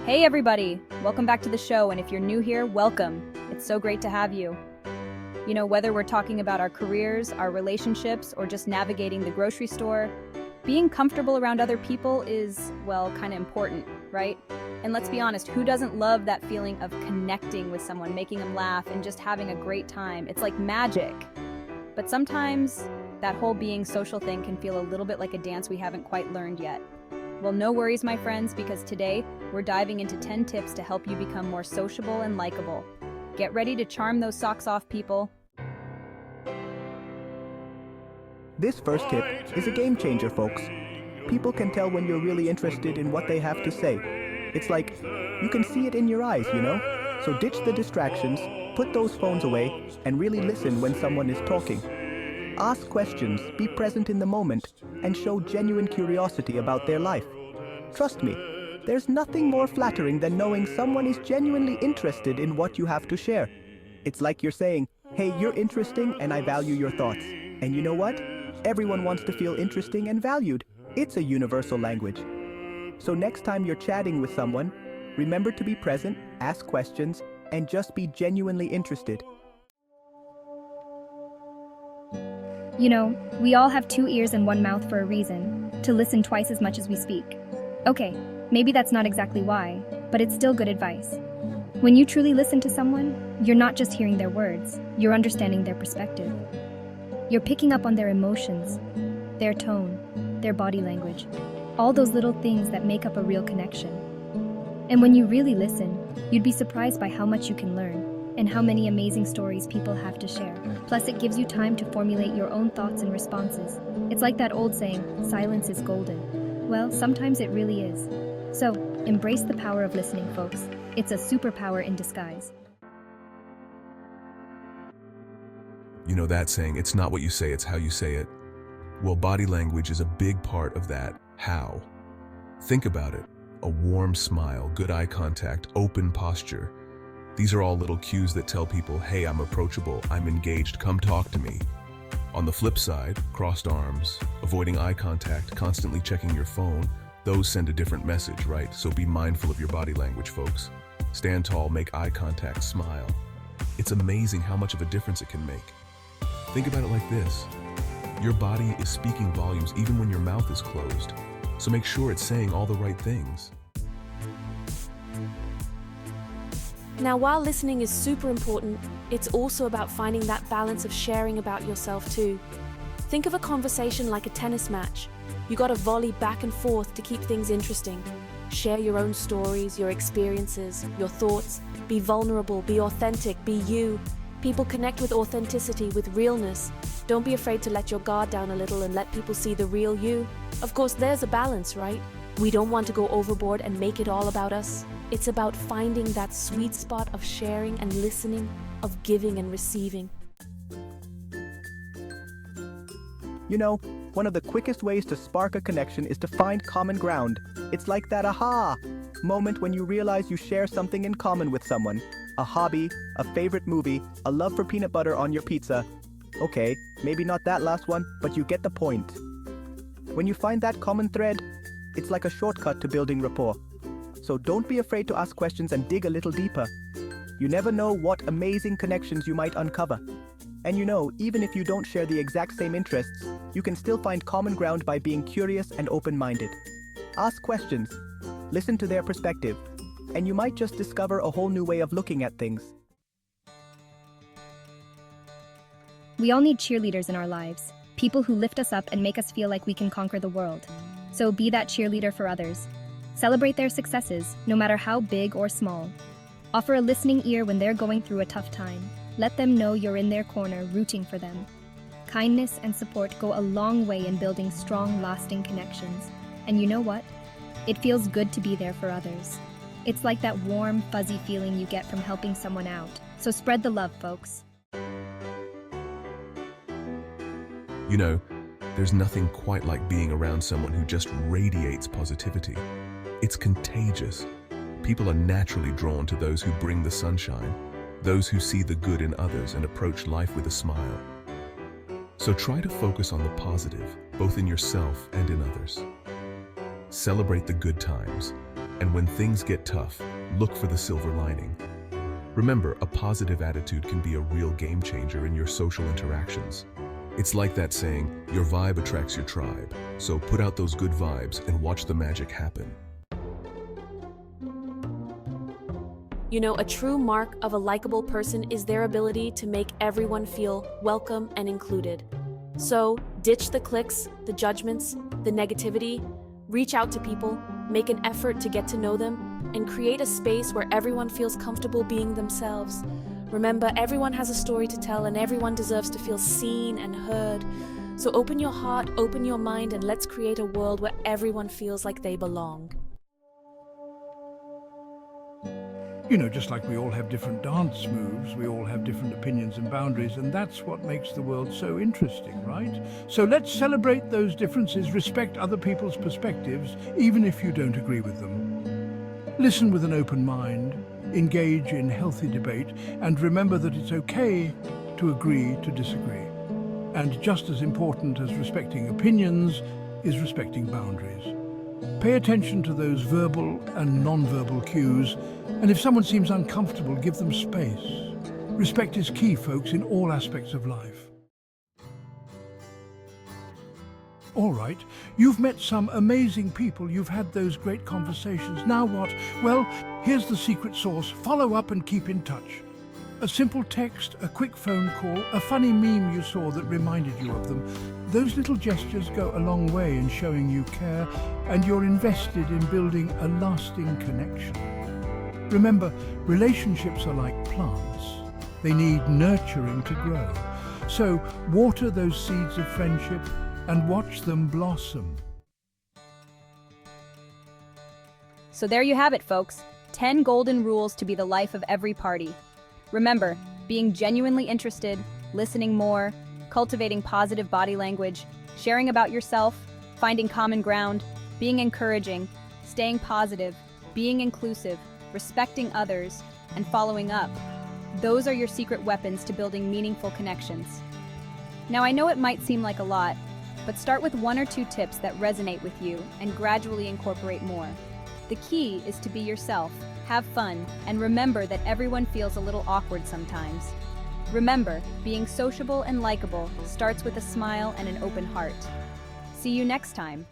Hey everybody! Welcome back to the show, and if you're new here, welcome. It's so great to have you. Whether we're talking about our careers, our relationships, or just navigating the grocery store, being comfortable around other people is, well, kind of important, right? And let's be honest, who doesn't love that feeling of connecting with someone, making them laugh, and just having a great time? It's like magic. But sometimes that whole being social thing can feel a little bit like a dance we haven't quite learned yet. Well, no worries, my friends, because today we're diving into 10 tips to help you become more sociable and likable. Get ready to charm those socks off, people. This first tip is a game changer, folks. People can tell when you're really interested in what they have to say. It's like, you can see it in your eyes, So ditch the distractions, put those phones away, and really listen when someone is talking. Ask questions, be present in the moment, and show genuine curiosity about their life. Trust me, there's nothing more flattering than knowing someone is genuinely interested in what you have to share. It's like you're saying, hey, you're interesting and I value your thoughts. And you know what? Everyone wants to feel interesting and valued. It's a universal language. So next time you're chatting with someone, remember to be present, ask questions, and just be genuinely interested. We all have two ears and one mouth for a reason, to listen twice as much as we speak. Okay, maybe that's not exactly why, but it's still good advice. When you truly listen to someone, you're not just hearing their words, you're understanding their perspective. You're picking up on their emotions, their tone, their body language, all those little things that make up a real connection. And when you really listen, you'd be surprised by how much you can learn, and how many amazing stories people have to share. Plus, it gives you time to formulate your own thoughts and responses. It's like that old saying, silence is golden. Well, sometimes it really is. So, embrace the power of listening, folks. It's a superpower in disguise. You know that saying, it's not what you say, it's how you say it. Well, body language is a big part of that how. Think about it. A warm smile, good eye contact, open posture. These are all little cues that tell people, hey, I'm approachable, I'm engaged, come talk to me. On the flip side, crossed arms, avoiding eye contact, constantly checking your phone, those send a different message, right? So be mindful of your body language, folks. Stand tall, make eye contact, smile. It's amazing how much of a difference it can make. Think about it like this. Your body is speaking volumes even when your mouth is closed. So make sure it's saying all the right things. Now, while listening is super important, it's also about finding that balance of sharing about yourself too. Think of a conversation like a tennis match. You gotta volley back and forth to keep things interesting. Share your own stories, your experiences, your thoughts. Be vulnerable, be authentic, be you. People connect with authenticity, with realness. Don't be afraid to let your guard down a little and let people see the real you. Of course, there's a balance, right? We don't want to go overboard and make it all about us. It's about finding that sweet spot of sharing and listening, of giving and receiving. One of the quickest ways to spark a connection is to find common ground. It's like that aha moment when you realize you share something in common with someone. A hobby, a favorite movie, a love for peanut butter on your pizza. Okay, maybe not that last one, but you get the point. When you find that common thread, it's like a shortcut to building rapport. So don't be afraid to ask questions and dig a little deeper. You never know what amazing connections you might uncover. And even if you don't share the exact same interests, you can still find common ground by being curious and open-minded. Ask questions, listen to their perspective, and you might just discover a whole new way of looking at things. We all need cheerleaders in our lives, people who lift us up and make us feel like we can conquer the world. So be that cheerleader for others. Celebrate their successes, no matter how big or small. Offer a listening ear when they're going through a tough time. Let them know you're in their corner, rooting for them. Kindness and support go a long way in building strong, lasting connections. And you know what? It feels good to be there for others. It's like that warm, fuzzy feeling you get from helping someone out. So spread the love, folks. There's nothing quite like being around someone who just radiates positivity. It's contagious. People are naturally drawn to those who bring the sunshine, those who see the good in others and approach life with a smile. So try to focus on the positive, both in yourself and in others. Celebrate the good times And when things get tough, look for the silver lining. Remember, a positive attitude can be a real game changer in your social interactions. It's like that saying, your vibe attracts your tribe. So put out those good vibes and watch the magic happen. You know, a true mark of a likable person is their ability to make everyone feel welcome and included. So, ditch the cliques, the judgments, the negativity, reach out to people, make an effort to get to know them, and create a space where everyone feels comfortable being themselves. Remember, everyone has a story to tell and everyone deserves to feel seen and heard. So open your heart, open your mind, and let's create a world where everyone feels like they belong. You know, just like we all have different dance moves, we all have different opinions and boundaries, and that's what makes the world so interesting, right? So let's celebrate those differences, respect other people's perspectives, even if you don't agree with them. Listen with an open mind, engage in healthy debate, and remember that it's okay to agree to disagree. And just as important as respecting opinions is respecting boundaries. Pay attention to those verbal and non-verbal cues, and if someone seems uncomfortable, give them space. Respect is key, folks, in all aspects of life. All right, you've met some amazing people, you've had those great conversations. Now what? Well, here's the secret sauce. Follow up and keep in touch. A simple text, a quick phone call, a funny meme you saw that reminded you of them. Those little gestures go a long way in showing you care and you're invested in building a lasting connection. Remember, relationships are like plants. They need nurturing to grow. So water those seeds of friendship and watch them blossom. So there you have it, folks. 10 golden rules to be the life of every party. Remember, being genuinely interested, listening more, cultivating positive body language, sharing about yourself, finding common ground, being encouraging, staying positive, being inclusive, respecting others, and following up. Those are your secret weapons to building meaningful connections. Now, I know it might seem like a lot, but start with 1 or 2 tips that resonate with you and gradually incorporate more. The key is to be yourself, have fun, and remember that everyone feels a little awkward sometimes. Remember, being sociable and likable starts with a smile and an open heart. See you next time.